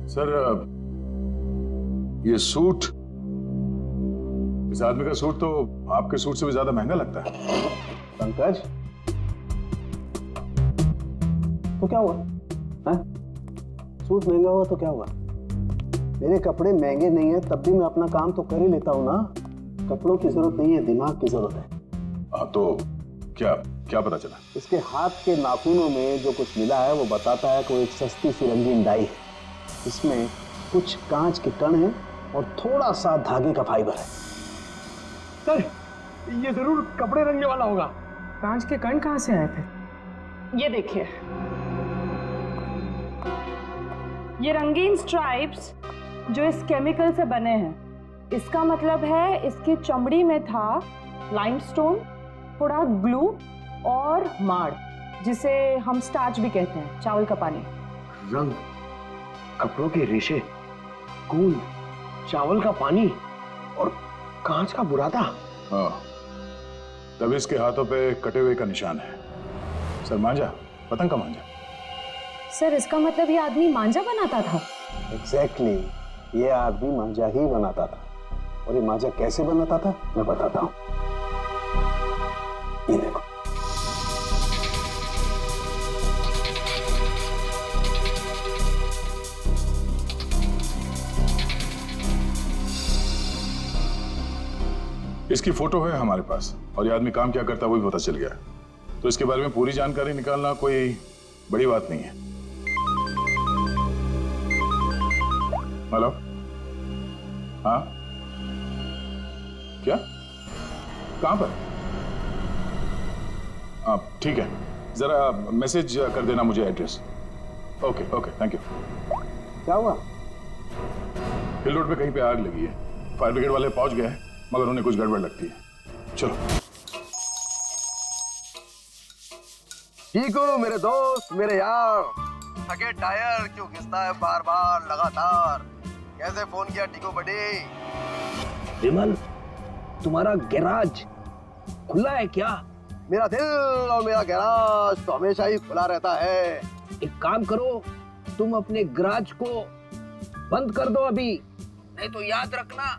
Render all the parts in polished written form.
Sir ये suit, इस आदमी का सूट तो आपके सूट से भी ज्यादा महंगा लगता है। पंकज, तो क्या हुआ? हाँ? सूट महंगा हुआ तो क्या हुआ? मेरे कपड़े महंगे नहीं है तब भी मैं अपना काम तो कर ही लेता हूँ ना। कपड़ों की जरूरत नहीं है, दिमाग की जरूरत है। हाँ तो क्या क्या पता चला? इसके हाथ के नाखूनों में जो कुछ मिला है वो बताता है कि वो एक सस्ती सी रंगीन डाई है। इसमें कुछ कांच के कण हैं और थोड़ा सा धागे का फाइबर है। सर ये जरूर कपड़े रंगने वाला होगा। कांच के कण कहाँ से आए थे? ये देखिए, ये रंगीन स्ट्राइप्स जो इस केमिकल से बने हैं, इसका मतलब है इसकी चमड़ी में था लाइमस्टोन, थोड़ा ग्लू और माड़, जिसे हम स्टार्च भी कहते हैं, चावल का पानी। रंग, कपड़ों के रेशे, गूंद, चावल का पानी और कांच का बुरादा। हाँ, तब इसके हाथों पे कटे हुए का निशान है। सर मांझा, पतंग का मांझा। सर इसका मतलब ये आदमी मांझा बनाता था? एग्जैक्टली, ये आदमी मांझा ही बनाता था। और ये मांझा कैसे बनाता था मैं बताता हूँ। ये देखो, इसकी फोटो है हमारे पास और ये आदमी काम क्या करता है वो भी पता चल गया। तो इसके बारे में पूरी जानकारी निकालना कोई बड़ी बात नहीं है। हेलो, हाँ क्या, कहां पर? आप ठीक है, जरा मैसेज कर देना मुझे address. Okay okay, thank you. क्या हुआ? हिल रोड पे कहीं पे आग लगी है। फायर ब्रिगेड वाले पहुंच गए हैं मगर उन्हें कुछ गड़बड़ लगती है। चलो। ठीक हो मेरे दोस्त, मेरे यार। थके टायर क्यों घिसता है बार बार लगातार? कैसे फोन किया टीको बड़ी? विमल, तुम्हारा गैराज खुला है क्या? मेरा दिल और मेरा गैराज तो हमेशा ही खुला रहता है। एक काम करो, तुम अपने गैराज को बंद कर दो अभी, नहीं तो याद रखना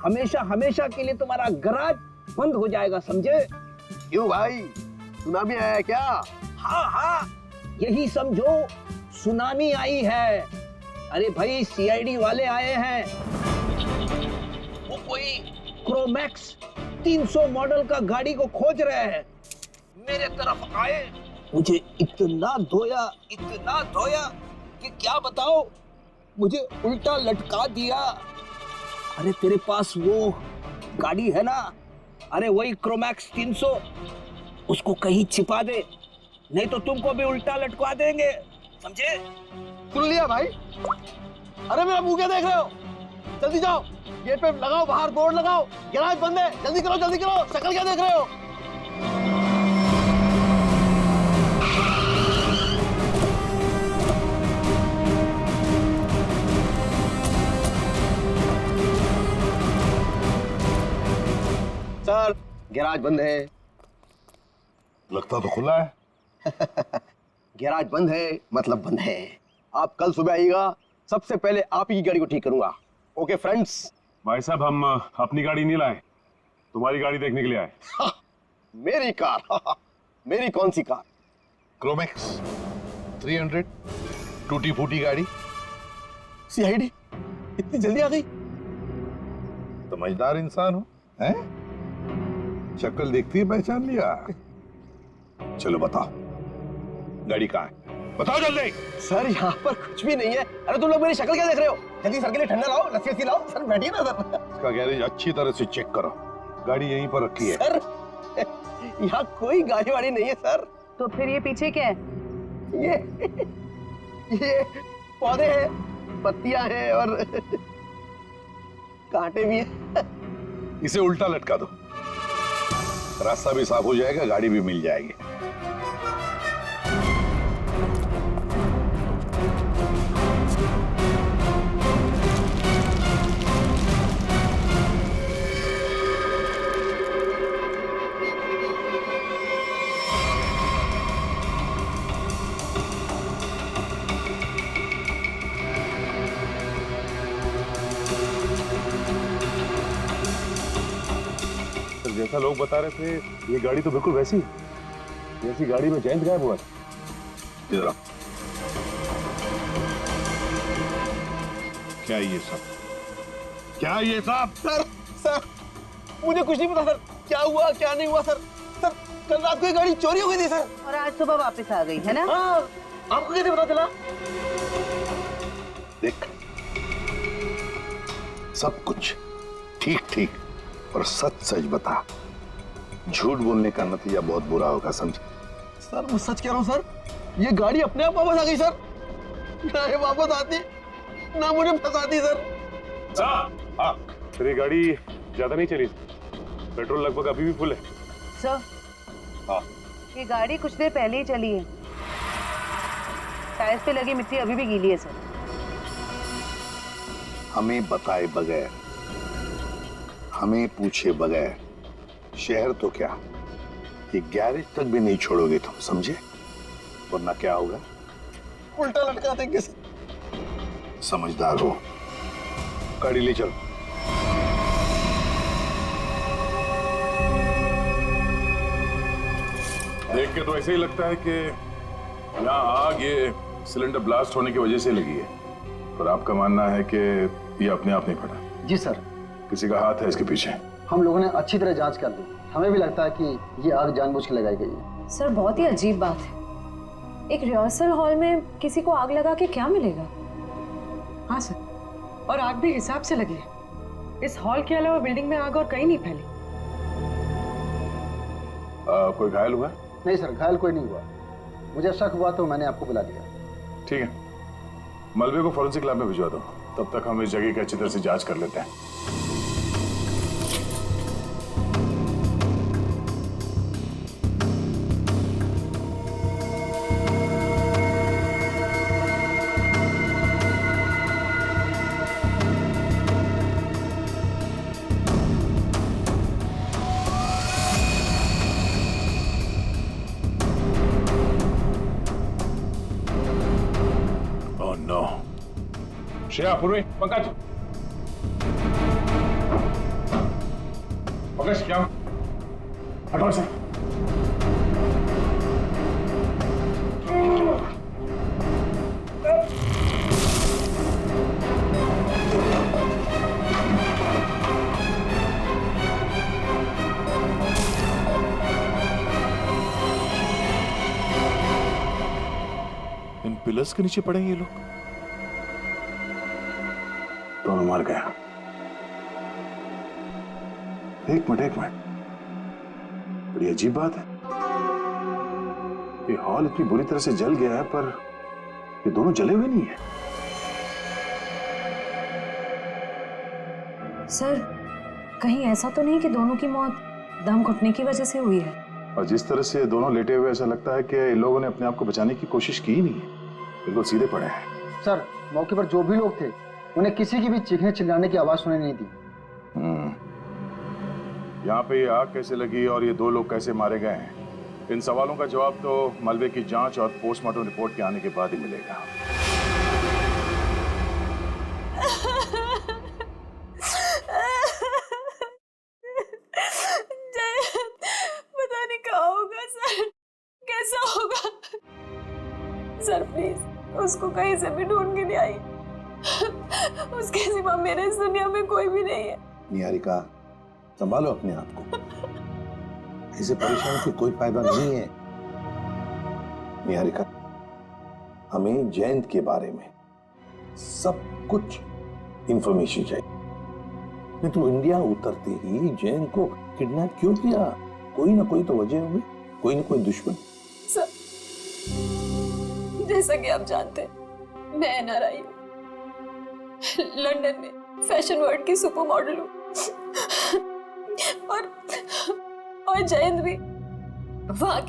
हमेशा हमेशा के लिए तुम्हारा गैराज बंद हो जाएगा, समझे? क्यों भाई, सुनामी आया है क्या? हाँ हाँ, यही समझो सुनामी आई है। अरे भाई, सीआईडी वाले आए हैं। वो कोई क्रोमैक्स 300 मॉडल का गाड़ी को खोज रहे हैं। मेरे तरफ आए, मुझे इतना धोया कि क्या बताओ, मुझे उल्टा लटका दिया। अरे तेरे पास वो गाड़ी है ना, अरे वही क्रोमैक्स 300, उसको कहीं छिपा दे, नहीं तो तुमको भी उल्टा लटका देंगे, समझे? सुन लिया भाई? अरे मेरा मुंह क्या देख रहे हो? जल्दी जाओ, गेट पे लगाओ, बाहर बोर्ड लगाओ, गैराज बंद है, जल्दी करो जल्दी करो। शक्ल क्या देख रहे हो? सर गैराज बंद है। लगता तो खुला है। गैराज बंद है मतलब बंद है। आप कल सुबह आइएगा, सबसे पहले आप ही की गाड़ी को ठीक करूंगा। Okay friends? भाई साहब, हम अपनी गाड़ी नहीं लाए, तुम्हारी गाड़ी देखने के लिए आए। मेरी कार? मेरी कौन सी कार? क्रोमैक्स 300 टूटी फूटी गाड़ी। सीआईडी इतनी जल्दी आ गई? समझदार इंसान हो, हैं? शक्ल देखती है पहचान लिया। चलो बताओ, गाड़ी कहाँ है? बताओ जल्दी। सर यहाँ पर कुछ भी नहीं है। अरे तुम लोग मेरी शक्ल क्या देख रहे हो? जल्दी सर के लिए ठंडा लाओ, लस्सी लाओ। सर बैठिए ना सर। इसका गैरेज अच्छी तरह से चेक करो, गाड़ी यहीं पर रखी है। सर यहाँ कोई गाड़ी वाड़ी नहीं है सर। तो फिर ये पीछे क्या है? ये पौधे हैं, पत्तियां हैं और कांटे भी हैं। इसे उल्टा लटका दो, रास्ता भी साफ हो जाएगा, गाड़ी भी मिल जाएगी। जैसा लोग बता रहे थे, ये गाड़ी तो बिल्कुल वैसी है जैसी गाड़ी में जयंत गायब हुआ था। इधर आओ। क्या ये सब? क्या ये सब? सर सर मुझे कुछ नहीं पता सर, क्या हुआ क्या नहीं हुआ सर। सर कल रात को ये गाड़ी चोरी हो गई थी सर। और आज सुबह वापस आ गई है ना? हाँ, आपको कैसे पता चला? देख, सब कुछ ठीक ठीक और सच सच बता। झूठ बोलने का नतीजा बहुत बुरा होगा, समझ? सर मैं सच कह रहा हूँ सर, ये गाड़ी अपने आप वापस आ गई सर। ना ये वापस आती ना मुझे फंसाती सर। हाँ, फिर ये गाड़ी ज्यादा नहीं चली, पेट्रोल लगभग अभी भी फुल है। सर, हाँ। ये गाड़ी कुछ देर पहले ही चली है। टायर्स पे लगी मिट्टी अभी भी गीली है सर। हमें बताए बगैर, हमें पूछे बगैर शहर तो क्या, ये गैरेज तक भी नहीं छोड़ोगे तुम, समझे? वरना क्या होगा? उल्टा लटका देंगे सर। समझदार हो। गाड़ी ले चलो। देख के तो ऐसे ही लगता है कि यहाँ आग ये सिलेंडर ब्लास्ट होने की वजह से लगी है, पर आपका मानना है कि ये अपने आप नहीं फटा? जी सर, किसी का हाथ है इसके पीछे? हम लोगों ने अच्छी तरह जांच कर ली। हमें भी लगता है कि ये आग जानबूझ के लगाई गई है। सर बहुत ही अजीब बात है, एक रिहर्सल हॉल में किसी को आग लगा के क्या मिलेगा? हाँ सर, और आग भी हिसाब से लगी है। इस हॉल के अलावा बिल्डिंग में आग और कहीं नहीं फैली। कोई घायल हुआ? नहीं सर, घायल कोई नहीं हुआ। मुझे शक हुआ तो मैंने आपको बुला दिया। ठीक है, मलबे को फोरेंसिक लैब में भिजवा दो, तब तक हम इस जगह की अच्छी तरह से जांच कर लेते हैं। श्रेया, पूर्वी, पंकज, पंकज क्या हटो से। इन पिलर्स के नीचे पड़े ये लोग, दोनों मर गया। एक मिनट, बड़ी अजीब बात है, ये हॉल इतनी बुरी तरह से जल गया है पर ये दोनों जले हुए नहीं है। सर, कहीं ऐसा तो नहीं कि दोनों की मौत दम घुटने की वजह से हुई है? और जिस तरह से दोनों लेटे हुए ऐसा लगता है कि इन लोगों ने अपने आप को बचाने की कोशिश की ही नहीं है, बिल्कुल सीधे पड़े हैं। सर, मौके पर जो भी लोग थे उन्हें किसी की भी चीखने चिल्लाने की आवाज सुनाई नहीं दी। यहाँ पे ये आग कैसे लगी और ये दो लोग कैसे मारे गए हैं, इन सवालों का जवाब तो मलबे की जांच और पोस्टमार्टम रिपोर्ट के आने के बाद ही मिलेगा। पता नहीं क्या होगा सर, कैसा होगा? सर प्लीज उसको कहीं से भी ढूंढ के ले आई। उसके सिवा मेरे इस दुनिया में कोई भी नहीं है। निहारिका, संभालो अपने आप को, ऐसे परेशान से कोई फायदा नहीं है। निहारिका, हमें जयंत के बारे में सब कुछ इंफॉर्मेशन चाहिए। नहीं तो इंडिया उतरते ही जयंत को किडनैप क्यों किया? कोई ना कोई तो वजह होगी, कोई ना कोई दुश्मन। सर, जैसा कि आप जानते हैं मैं एनआरआई हूँ, लंदन में फैशन वर्ल्ड की सुपर मॉडल हूँ और जयंत भी वहाँ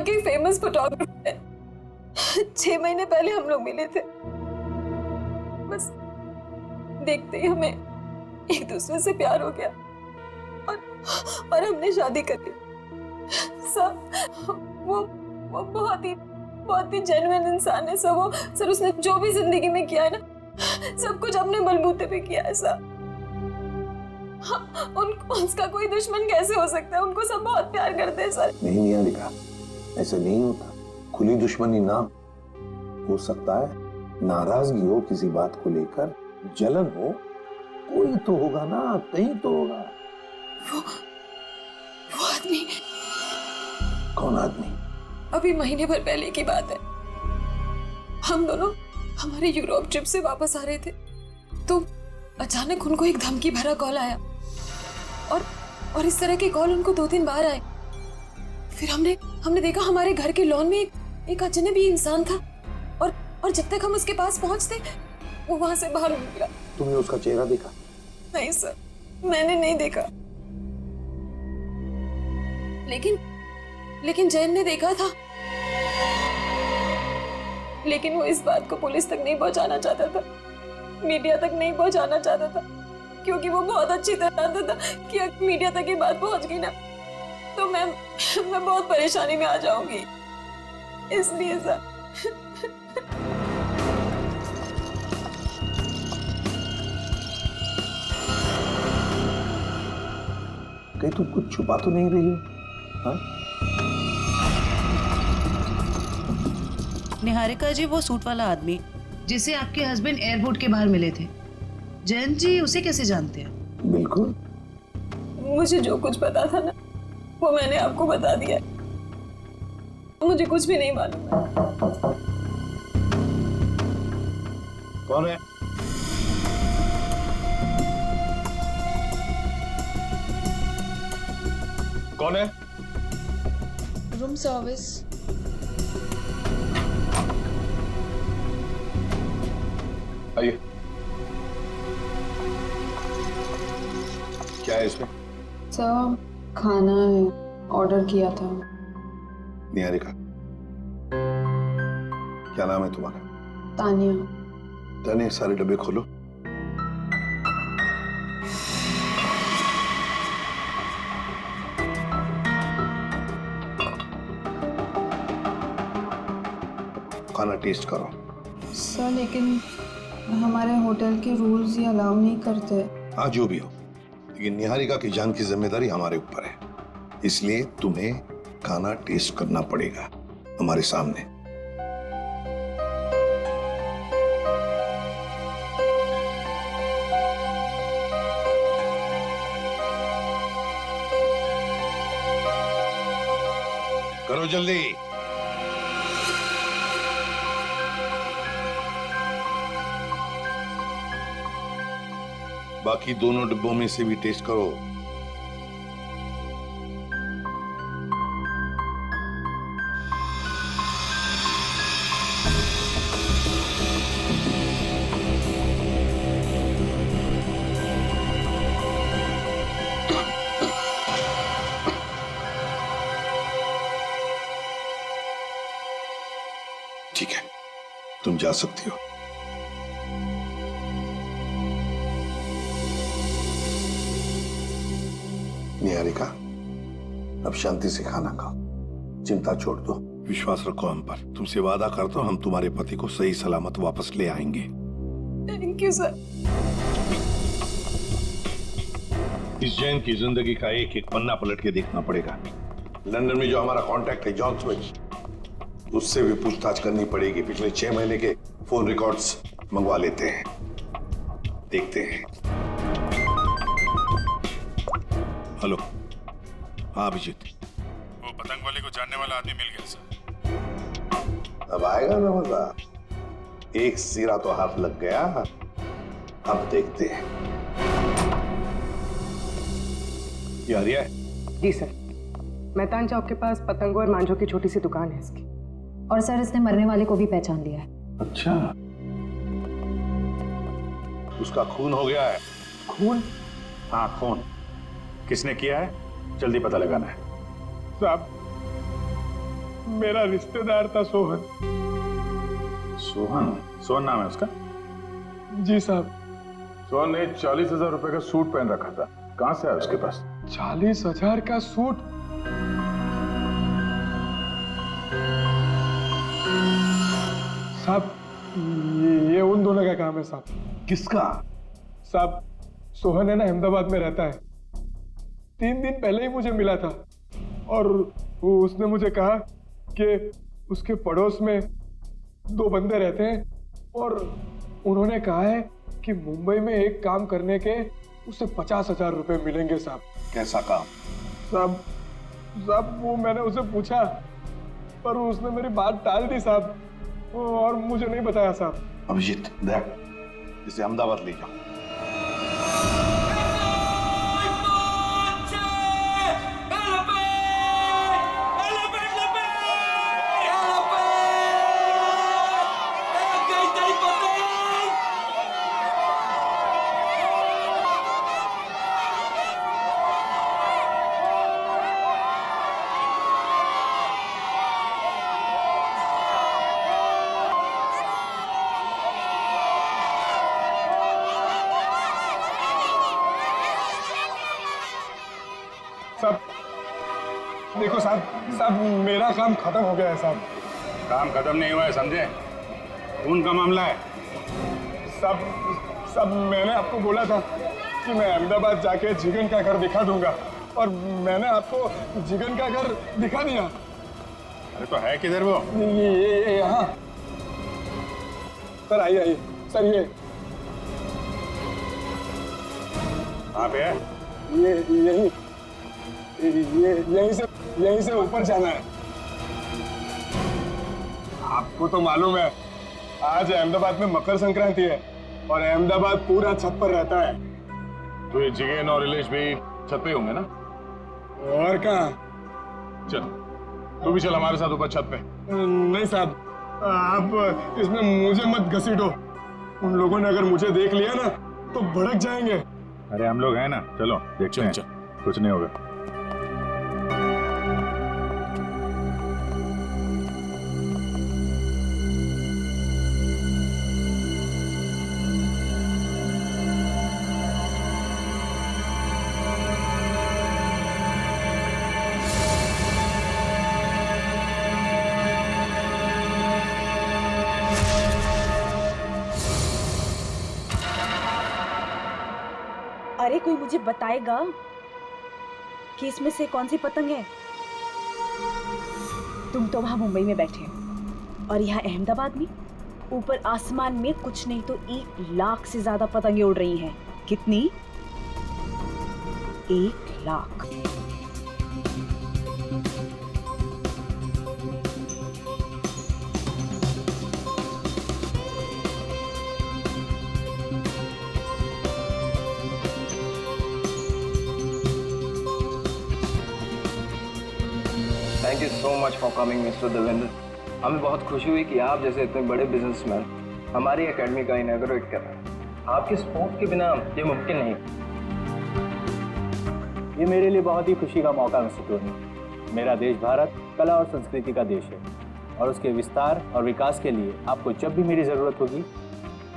के फेमस फोटोग्राफर है। 6 महीने पहले हम लोग मिले थे, बस देखते ही हमें एक दूसरे से प्यार हो गया और हमने शादी कर ली। सर वो बहुत ही जेन्युइन इंसान है सर। सर उसने जो भी जिंदगी में किया है ना, सब कुछ अपने बलबूते पे किया है सर। उनको उसका कोई दुश्मन कैसे हो सकता है? उनको सब बहुत प्यार करते हैं सर। नहीं निहारिका, ऐसे नहीं होता। खुली दुश्मनी ना हो सकता है, नाराजगी हो किसी बात को लेकर, जलन हो, कोई तो होगा ना, कहीं तो होगा। वो आदमी कौन आदमी? अभी महीने भर पहले की बात है। हम दोनों हमारे यूरोप ट्रिप से वापस आ रहे थे तो अचानक उनको एक धमकी भरा कॉल आया और इस तरह के कॉल उनको 2-3 बार आए। फिर हमने देखा हमारे घर के लॉन में एक अजनबी इंसान था और जब तक हम उसके पास पहुंचते वो वहां से बाहर निकला। तुमने उसका चेहरा देखा? नहीं सर, मैंने नहीं देखा, लेकिन जैन ने देखा था। लेकिन वो इस बात को पुलिस तक नहीं पहुंचाना चाहता था, मीडिया तक नहीं पहुंचाना चाहता था, क्योंकि वो बहुत अच्छी तरह जानता था कि अगर मीडिया तक ये बात पहुंच गई ना तो मैं बहुत परेशानी में आ जाऊंगी। इसलिए सर कहीं तुम कुछ छुपा तो नहीं रही हो? हाँ? निहारिका जी, वो सूट वाला आदमी जिसे आपके हस्बैंड एयरपोर्ट के बाहर मिले थे, जयंत जी उसे कैसे जानते हैं? बिल्कुल। मुझे जो कुछ पता था ना वो मैंने आपको बता दिया। मुझे कुछ भी नहीं मालूम। कौन है? कौन है? Room service. आइए। क्या है इसमें? सर खाना है, ऑर्डर किया था। निहारिका, क्या नाम है तुम्हारा? तानिया। तानिया, सारे डब्बे खोलो। खाना टेस्ट करो। सर लेकिन हमारे होटल के रूल्स ये अलाउ नहीं करते। हाँ, जो भी हो, लेकिन निहारिका की जान की जिम्मेदारी हमारे ऊपर है, इसलिए तुम्हें खाना टेस्ट करना पड़ेगा हमारे सामने। करो जल्दी। बाकी दोनों डिब्बों में से भी टेस्ट करो। ठीक है, तुम जा सकती हो। निहारिका, अब शांति से खाना खाओ, चिंता छोड़ दो, विश्वास रखो हम पर। तुमसे वादा करता हूं हम तुम्हारे पति को सही सलामत वापस ले आएंगे। Thank you sir. इस जैन की जिंदगी का एक एक पन्ना पलट के देखना पड़ेगा। लंदन में जो हमारा कांटेक्ट है जॉन स्विच, उससे भी पूछताछ करनी पड़ेगी। पिछले 6 महीने के फोन रिकॉर्ड्स मंगवा लेते हैं, देखते हैं। हेलो। हाँ अभिजीत, वो पतंग वाले को जानने वाला आदमी मिल गया सर। अब आएगा ना मजा। एक सिरा तो हाथ लग गया, अब देखते हैं। ये आर्या है? जी सर, मैदान चौक के पास पतंगो और मांझों की छोटी सी दुकान है इसकी। और सर इसने मरने वाले को भी पहचान लिया है। अच्छा, उसका खून हो गया है। खून? हाँ खून। किसने किया है जल्दी पता लगाना है। साहब, मेरा रिश्तेदार था सोहन। सोहन? सोहन नाम है उसका? जी साहब। सोहन ने 40,000 रुपए का सूट पहन रखा था, कहां से आया उसके पास? 40,000 का सूट? साहब, ये उन दोनों का काम है साहब। किसका? साहब, सोहन है ना अहमदाबाद में रहता है। 3 दिन पहले ही मुझे मिला था और उसने मुझे कहा कि उसके पड़ोस में 2 बंदे रहते हैं और उन्होंने कहा है कि मुंबई में एक काम करने के उसे 50,000 रुपए मिलेंगे साहब। कैसा काम? साहब वो मैंने उसे पूछा पर उसने मेरी बात टाल दी साहब और मुझे नहीं बताया साहब। अभिजीत देख, इसे अहमदाबाद ले जाओ। साहब देखो साहब मेरा काम खत्म हो गया है साहब। काम खत्म नहीं हुआ है, समझे? खून का मामला है। साहब मैंने आपको बोला था कि मैं अहमदाबाद जाके जिगन का घर दिखा दूंगा और मैंने आपको जिगन का घर दिखा दिया। अरे तो है किधर वो? ये यहाँ सर। आइए सर, ये कहाँ पे है? ये यहीं से ऊपर जाना है। आपको तो मालूम है आज अहमदाबाद में मकर संक्रांति है और अहमदाबाद पूरा छत पर रहता है। तो ये जिगेन और रिलेश भी छत पे होंगे ना? और कहाँ? चल तू भी चल हमारे साथ ऊपर छत पे। नहीं साहब, आप इसमें मुझे मत घसीटो। उन लोगों ने अगर मुझे देख लिया ना तो भड़क जाएंगे। अरे हम लोग हैं ना, चलो देखते हैं। कुछ नहीं होगा। अरे कोई मुझे बताएगा कि इसमें से कौन सी पतंग है? तुम तो वहां मुंबई में बैठे हो और यहाँ अहमदाबाद में ऊपर आसमान में कुछ नहीं तो 1 लाख से ज्यादा पतंगे उड़ रही हैं। कितनी? 1 lakh. Thank you so much for coming mister Devendra. हमें बहुत खुशी हुई कि आप जैसे इतने बड़े बिजनेसमैन हमारी एकेडमी का इनॉग्रेट कर रहे हैं। आपके सपोर्ट के बिना ये मुमकिन नहीं। ये मेरे लिए बहुत ही खुशी का मौका मिस्टर टोनी। मेरा देश भारत कला और संस्कृति का देश है और उसके विस्तार और विकास के लिए आपको जब भी मेरी ज़रूरत होगी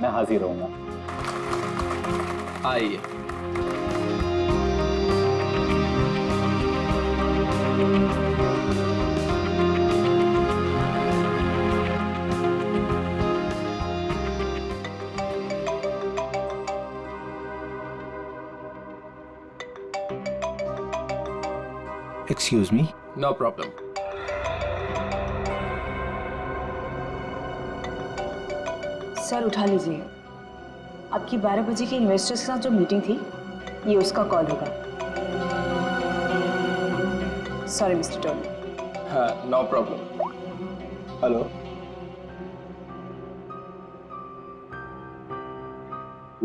मैं हाजिर रहूँगा। आइए। Excuse me? No problem. Sir उठा लीजिए। आपकी 12 बजे की इन्वेस्टर्स के साथ जो मीटिंग थी ये उसका कॉल होगा। Sorry mister Tony. हाँ, no problem. Hello.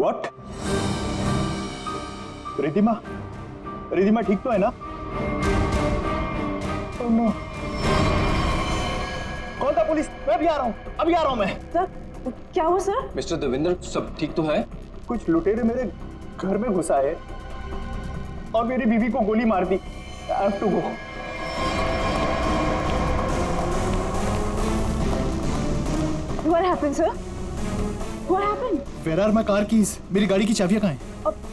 What? Ridhima ठीक तो है ना? Oh no. कौन था पुलिस? मैं अभी आ रहा हूँ मैं। सर क्या हुआ सर? मिस्टर देवेंद्र सब ठीक तो है? कुछ लुटेरे मेरे घर में घुसा है और मेरी बीवी को गोली मार दी। I have to go. What happened, sir? What happened? Where are my car keys? मेरी गाड़ी की चाबियां कहाँ हैं?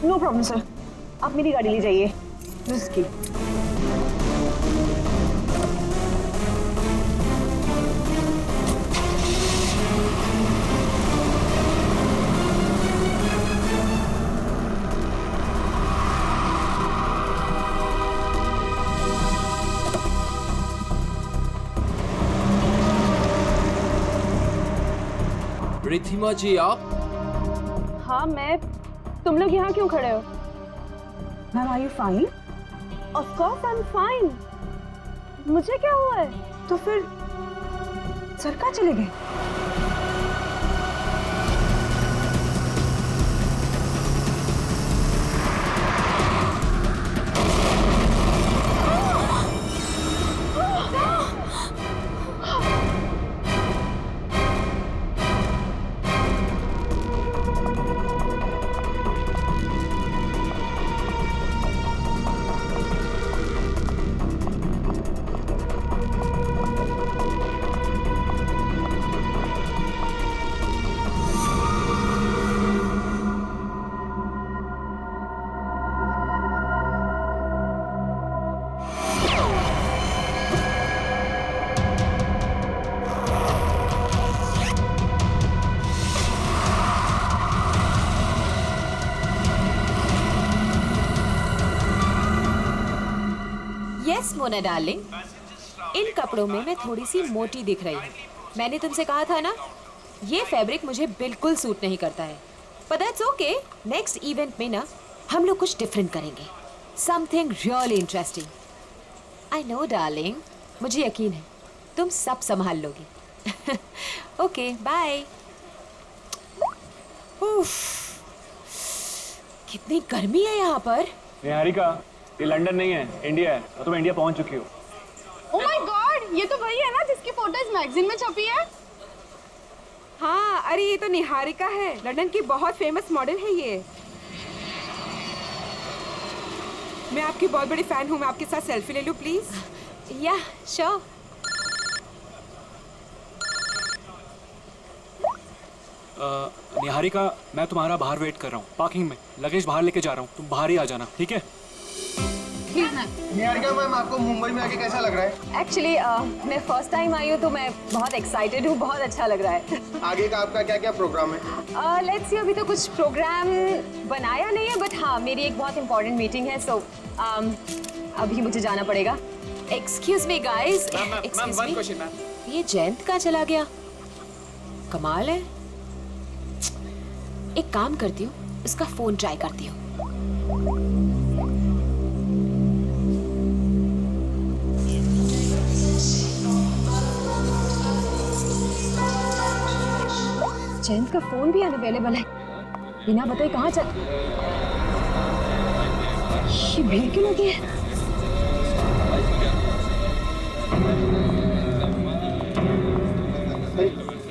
No problem, sir. आप मेरी गाड़ी ले जाइए। This is key. रिद्धिमा जी आप? हाँ मैं। तुम लोग यहाँ क्यों खड़े हो? Ma'am are you fine? Of course I am fine. मुझे क्या हुआ है? तो फिर सर कहाँ चले गए? यस मोना डार्लिंग, इन कपड़ों में मैं थोड़ी सी मोटी दिख रही हूँ। मैंने तुमसे कहा था ना, ये फैब्रिक मुझे बिल्कुल सूट नहीं करता है। But that's okay, next event में ना हम लोग कुछ डिफरेंट करेंगे, something really interesting. I know darling, मुझे यकीन है तुम सब संभाल लोगी। Okay bye. कितनी गर्मी है यहाँ पर। निहारिका, ये लंदन नहीं है, इंडिया है और तुम इंडिया पहुंच चुकी हो। ओह माय गॉड, ये तो वही है ना जिसकी फोटो इस मैगजीन में छपी है? हाँ, अरे ये तो निहारिका है, लंदन की बहुत फेमस मॉडल है ये। मैं आपकी बहुत बड़ी फैन हूँ, मैं आपके साथ सेल्फी ले लूँ प्लीज? या श्योर। निहारिका, मैं तुम्हारा बाहर वेट कर रहा हूँ, पार्किंग में। लगेज बाहर लेके जा रहा हूँ, तुम बाहर ही आ जाना, ठीक है? निहारिका मैम, आपको मुंबई में आके कैसा लग रहा है? एक्चुअली मैं फर्स्ट टाइम आई हूँ तो मैं बहुत एक्साइटेड हूँ, बहुत अच्छा लग रहा है। आगे का आपका क्या क्या प्रोग्राम है? लेट्स सी, अभी तो कुछ प्रोग्राम बनाया नहीं है, बट हाँ मेरी एक बहुत इंपॉर्टेंट मीटिंग है, सो अभी मुझे जाना पड़ेगा। Excuse me guys, excuse me, ये जयंत कहाँ चला गया? कमाल है। एक काम करती हूँ, इसका फोन ट्राई करती हूँ। जयंत का फोन भी अनअवेलेबल है, बिना बताए कहाँ चल। ये भीड़ क्यों लगी है?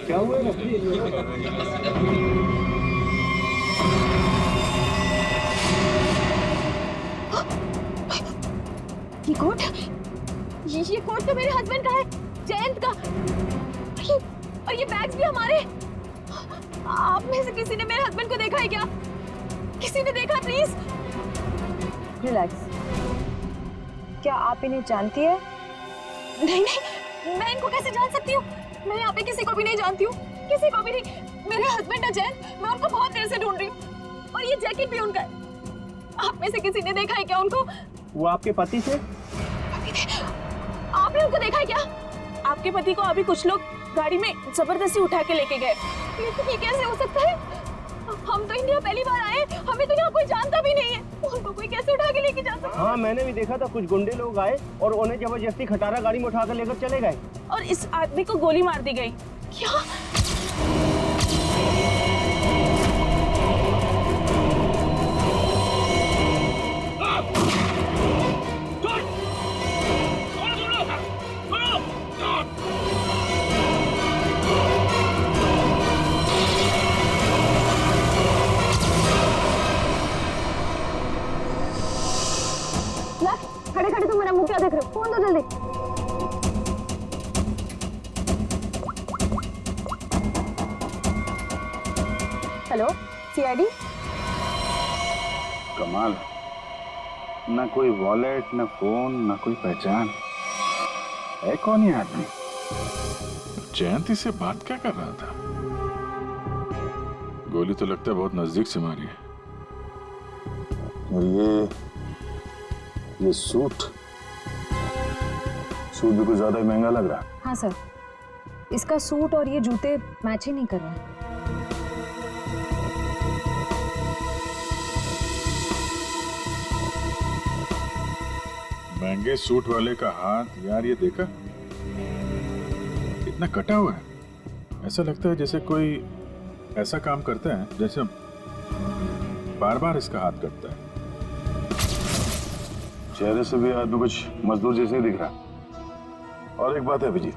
क्या हुआ है? ये कोट, ये कोट तो मेरे हस्बैंड का है, जयंत का। और ये बैग्स भी हमारे। आप में से किसी ने मेरे हस्बैंड को देखा है क्या? किसी ने देखा? Please relax. क्या आप इन्हें जानती है? नहीं नहीं, मैं इनको कैसे जान सकती हूँ? मैं यहाँ पे किसी को भी नहीं जानती हूँ, किसी को भी नहीं। मेरे हस्बैंड है जयंत, मैं उनको बहुत देर से ढूंढ रही हूँ, और ये जैकेट भी उनका है। आप में से किसी ने देखा है क्या उनको? वो आपके पति थे? आपने उनको देखा है क्या? आपके पति को अभी कुछ लोग गाड़ी में जबरदस्ती उठा के लेके गए। लेकिन ये कैसे हो सकता है? हम तो इंडिया पहली बार आए, हमें तो यहाँ कोई जानता भी नहीं है, उनको कोई कैसे उठा के लेके जा सकता है? हाँ, मैंने भी देखा था, कुछ गुंडे लोग आए और उन्हें जबरदस्ती खटारा गाड़ी में उठा कर लेकर चले गए। और इस आदमी को गोली मार दी गई। क्या? खड़े खड़े तुम मेरा मुंह क्या देख रहे हो? फोन दो जल्दी। Hello, CID. कमाल, ना कोई वॉलेट, ना फोन, ना कोई पहचान। है कौन ये आदमी? जयंती से बात क्या कर रहा था? गोली तो लगता है बहुत नजदीक से मारी है। और ये सूट भी कुछ ज्यादा ही महंगा लग रहा है। हाँ सर, इसका सूट और ये जूते मैच ही नहीं कर रहे हैं। महंगे सूट वाले का हाथ यार, ये देखा इतना कटा हुआ है, ऐसा लगता है जैसे कोई ऐसा काम करता है जैसे बार बार इसका हाथ कटता है। चेहरे से भी आदमी कुछ मजदूर जैसे ही दिख रहा। और एक बात है अभिजीत,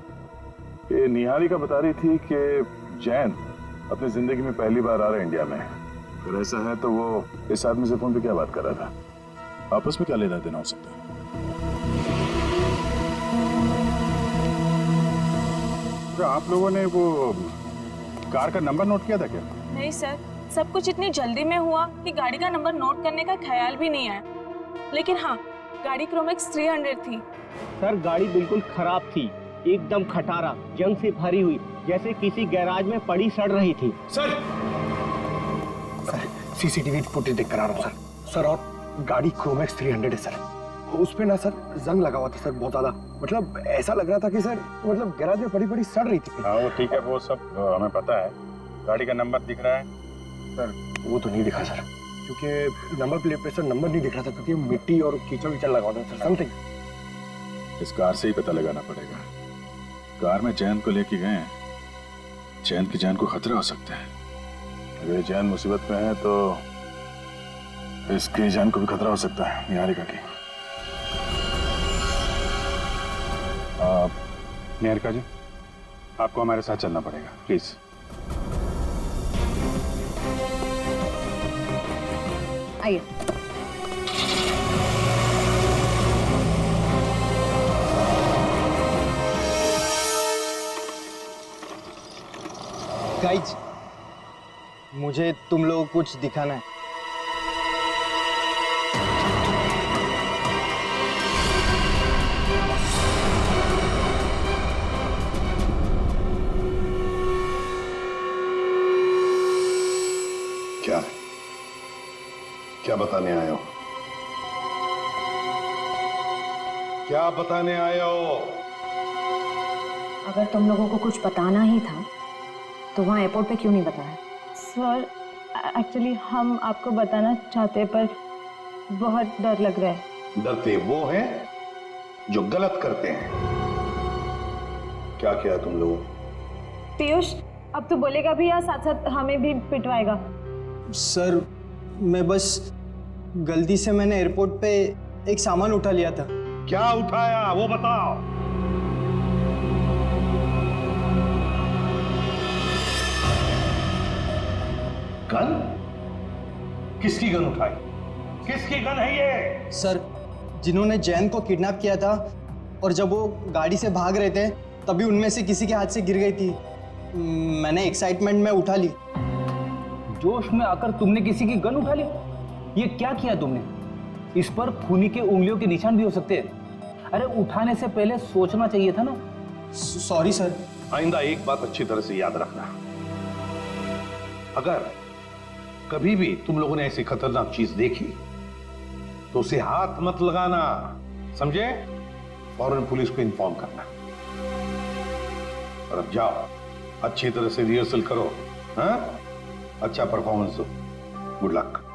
ये निहारिका बता रही थी कि जैन अपनी जिंदगी में पहली बार आ रहा है इंडिया में। अगर ऐसा है तो वो इस आदमी से फोन पे क्या बात कर रहा था? आपस में क्या लेना देना हो सकता है? तो आप लोगों ने वो कार का नंबर नोट किया था क्या? नहीं सर, सब कुछ इतनी जल्दी में हुआ कि गाड़ी का नंबर नोट करने का ख्याल भी नहीं आया। लेकिन हाँ, गाड़ी क्रोमैक्स 300 थी। सर गाड़ी बिल्कुल खराब थी, एकदम खटारा, जंग से भरी हुई, जैसे किसी गैराज में पड़ी सड़ रही थी। सर सीसीटीवी फुटेज देख कर आ रहा हूँ सर। और गाड़ी क्रोमैक्स 300 है सर। उस पे ना सर जंग लगा हुआ था सर, बहुत ज्यादा। मतलब ऐसा लग रहा था कि सर मतलब गैराज में पड़ी पड़ी सड़ रही थी। हाँ वो ठीक है, वो सब हमें पता है। गाड़ी का नंबर दिख रहा है सर? वो तो नहीं दिखा सर, क्योंकि नंबर प्लेट पे सर नंबर नहीं दिख रहा था, क्योंकि मिट्टी और कीचड़ विचड़ लगा हुआ था सर, समथिंग। इस कार से ही पता लगाना पड़ेगा। कार में जैन को लेके गए, जैन की जान को खतरा हो सकता है। अगर जैन मुसीबत में है तो इसकी जान को भी खतरा हो सकता है, निहारिका की। निहारिका जी, आपको हमारे साथ चलना पड़ेगा, प्लीज। आइए। गाइज, मुझे तुम लोगों को कुछ दिखाना है। क्या क्या बताने आए हो? क्या बताने आए हो? अगर तुम लोगों को कुछ बताना ही था तो वहाँ एयरपोर्ट पे क्यों नहीं बताया? सर एक्चुअली हम आपको बताना चाहते पर बहुत डर लग रहा है। डरते वो हैं जो गलत करते हैं। क्या किया तुम लोगों? पीयूष, अब तो बोलेगा भी या साथ साथ हमें भी पिटवाएगा? सर मैं बस गलती से मैंने एयरपोर्ट पे एक सामान उठा लिया था। क्या उठाया वो बताओ। गन? किसकी गन उठाई? किसकी गन है ये? सर जिन्होंने जैन को किडनैप किया था और जब वो गाड़ी से भाग रहे थे तभी उनमें से किसी के हाथ से गिर गई थी। मैंने एक्साइटमेंट में उठा ली। जोश में आकर तुमने किसी की गन उठा ली? ये क्या किया तुमने? इस पर खूनी के उंगलियों के निशान भी हो सकते हैं। अरे उठाने से पहले सोचना चाहिए था ना। Sorry sir. आइंदा एक बात अच्छी तरह से याद रखना, अगर कभी भी तुम लोगों ने ऐसी खतरनाक चीज देखी तो उसे हाथ मत लगाना, समझे? फौरन पुलिस को इन्फॉर्म करना। और अब जाओ, अच्छी तरह से रिहर्सल करो। हाँ, अच्छा परफॉर्मेंस दो। Good luck.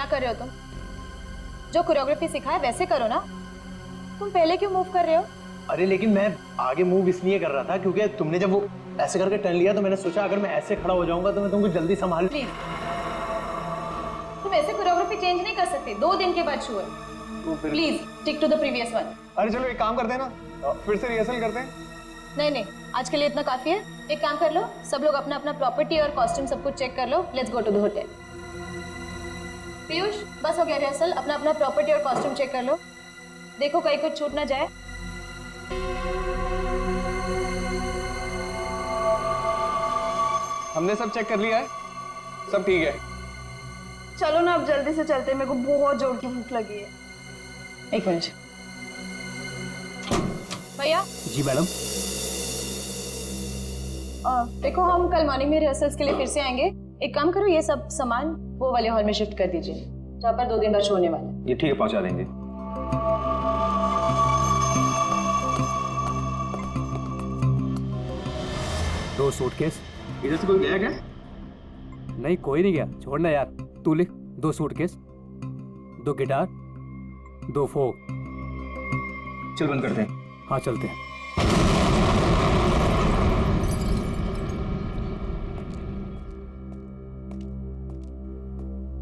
कर रहे हो तुम? जो कोरियोग्राफी सिखाए वैसे करो ना। तुम पहले क्यों मूव कर रहे हो? अरे लेकिन मैं आगे मूव इसलिए कर रहा था क्योंकि तुमने जब वो ऐसे करके टर्न लिया तो मैंने सोचा अगर मैं ऐसे खड़ा हो जाऊंगा तो मैं तुमको जल्दी संभाल। प्लीज, तुम ऐसे कोरियोग्राफी चेंज नहीं कर सकते, 2 दिन के बाद शो है। Please stick to the previous one. अरे चलो एक काम करते हैं ना, फिर से रिहर्सल करते हैं। नहीं, आज के लिए इतना काफी है। एक काम कर लो, सब लोग अपना अपना प्रॉपर्टी और कॉस्ट्यूम सब कुछ चेक कर लो। Let's go to the hotel. Piyush, बस हो गया रिहर्सल, अपना अपना प्रॉपर्टी और कॉस्ट्यूम चेक कर लो। देखो कहीं कुछ छूट ना जाए। हमने सब चेक कर लिया है, सब ठीक है। चलो ना अब जल्दी से चलते हैं, मेरे को बहुत जोर की भूख लगी है। एक मिनट भैया। जी मैडम। देखो हम कल मॉर्निंग में रिहर्सल्स के लिए फिर से आएंगे। एक काम करो, ये सब सामान वो वाले हॉल में शिफ्ट कर दीजिए जहाँ पर 2 दिन बाद शो होने वाला है। ये ठीक है, पहुंचा देंगे। दो सूटकेस। इधर से कोई गया क्या? नहीं कोई नहीं गया, छोड़ना यार। तू लिख, 2 सूटकेस, 2 गिटार, 2 फोक। चल बंद करते हैं। हाँ चलते हैं।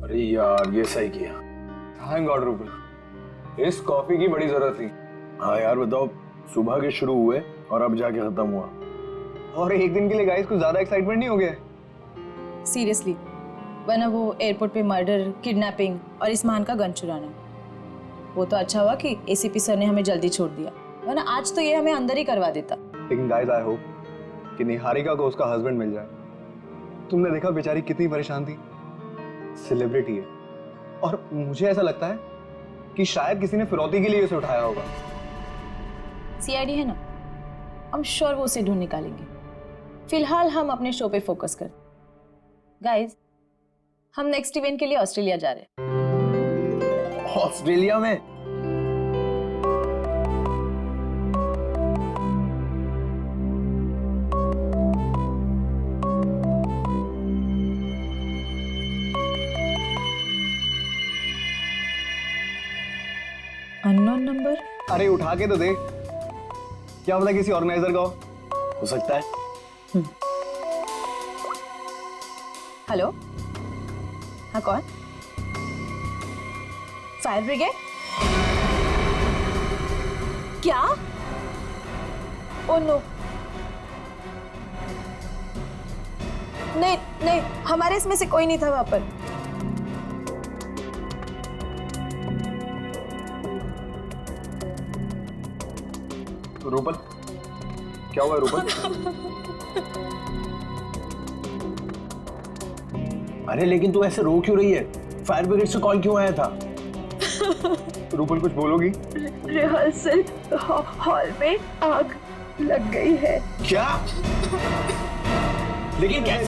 अरे यार ये सही किया। थैंक गॉड रूपल, इस कॉफी की बड़ी जरूरत थी। हाँ यार बताओ, सुबह के शुरू हुए और अब जाके खत्म हुआ। और एक दिन के लिए गाइस कुछ ज्यादा एक्साइटमेंट नहीं हो गया? सीरियसली, वरना वो एयरपोर्ट पे मर्डर, किडनैपिंग और इस मान का गन चुराना। वो तो अच्छा हुआ कि एसीपी सर ने हमें जल्दी छोड़ दिया, वरना आज तो ये हमें अंदर ही करवा देता। लेकिन गाइस आई होप कि निहारिका को उसका हस्बैंड मिल जाए। तुमने देखा बेचारी कितनी परेशान थी, सेलिब्रिटी है, और मुझे ऐसा लगता है कि शायद किसी ने फिरौती के लिए उसे उठाया होगा। सीआईडी है ना, हम श्योर वो उसे ढूंढ निकालेंगे। फिलहाल हम अपने शो पे फोकस कर। गाइस, हम नेक्स्ट इवेंट के लिए ऑस्ट्रेलिया जा रहे हैं। ऑस्ट्रेलिया में? Unknown number? अरे उठा के तो दे, क्या पता किसी ऑर्गेनाइजर का हो सकता है। हेलो, हाँ कौन? Fire brigade? क्या? ओह नो, नहीं, हमारे इसमें से कोई नहीं था वहां पर। रूपल, क्या हुआ रूपल? अरे लेकिन तू ऐसे रो क्यों रही है? फायर ब्रिगेड से कॉल क्यों आया था? रूपल कुछ बोलोगी? रिहर्सल हॉल में आग लग गई है। क्या? लेकिन कैसे?